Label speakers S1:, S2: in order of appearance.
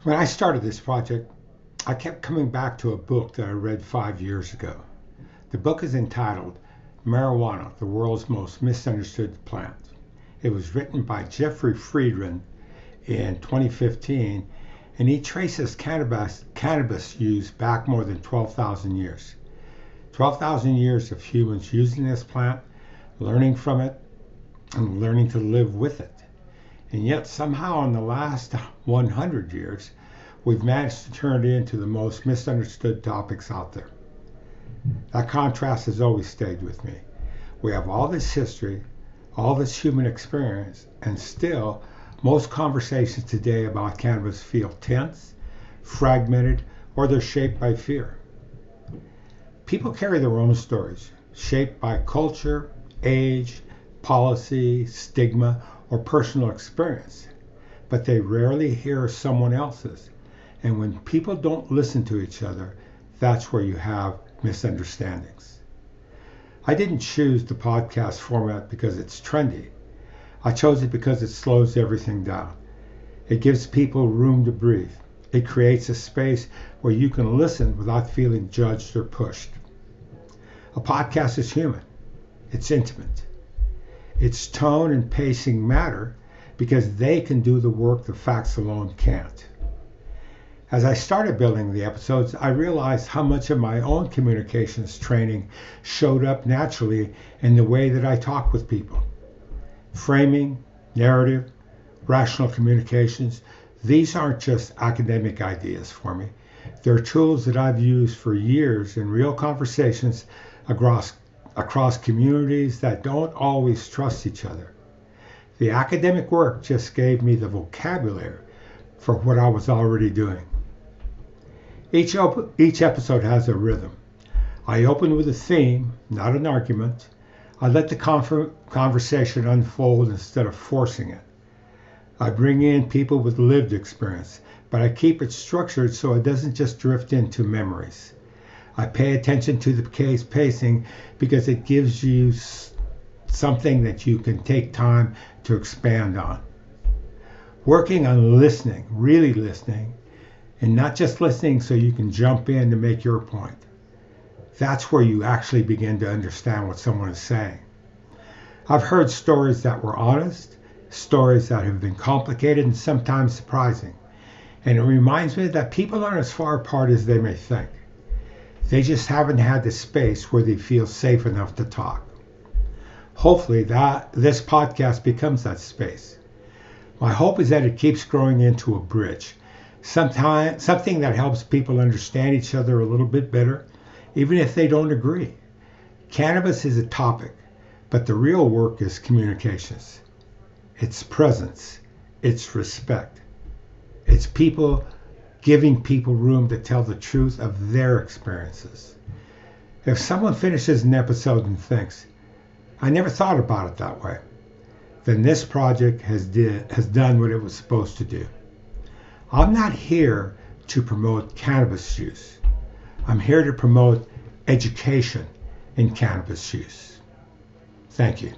S1: When I started this project, I kept coming back to a book that I read 5 years ago. The book is entitled Marijuana, the World's Most Misunderstood Plant. It was written by Jeffrey Friedman in 2015, and he traces cannabis use back more than 12,000 years. 12,000 years of humans using this plant, learning from it, and learning to live with it. And yet somehow in the last 100 years, we've managed to turn it into the most misunderstood topics out there. That contrast has always stayed with me. We have all this history, all this human experience, and still most conversations today about cannabis feel tense, fragmented, or they're shaped by fear. People carry their own stories, shaped by culture, age, policy, stigma, or personal experience, but they rarely hear someone else's. And when people don't listen to each other, that's where you have misunderstandings. I didn't choose the podcast format because it's trendy. I chose it because it slows everything down. It gives people room to breathe. It creates a space where you can listen without feeling judged or pushed. A podcast is human. It's intimate. Its tone and pacing matter because they can do the work the facts alone can't. As I started building the episodes, I realized how much of my own communications training showed up naturally in the way that I talk with people. Framing, narrative, rational communications, these aren't just academic ideas for me. They're tools that I've used for years in real conversations across communities that don't always trust each other. The academic work just gave me the vocabulary for what I was already doing. Each episode has a rhythm. I open with a theme, not an argument. I let the conversation unfold instead of forcing it. I bring in people with lived experience, but I keep it structured so it doesn't just drift into memories. I pay attention to the case pacing because it gives you something that you can take time to expand on. Working on listening, really listening, and not just listening so you can jump in to make your point. That's where you actually begin to understand what someone is saying. I've heard stories that were honest, stories that have been complicated and sometimes surprising. And it reminds me that people aren't as far apart as they may think. They just haven't had the space where they feel safe enough to talk. Hopefully this podcast becomes that space. My hope is that it keeps growing into a bridge, something that helps people understand each other a little bit better, even if they don't agree. Cannabis is a topic, but the real work is communications. It's presence. It's respect. It's people giving people room to tell the truth of their experiences. If someone finishes an episode and thinks, I never thought about it that way, then this project has done what it was supposed to do. I'm not here to promote cannabis use. I'm here to promote education in cannabis use. Thank you.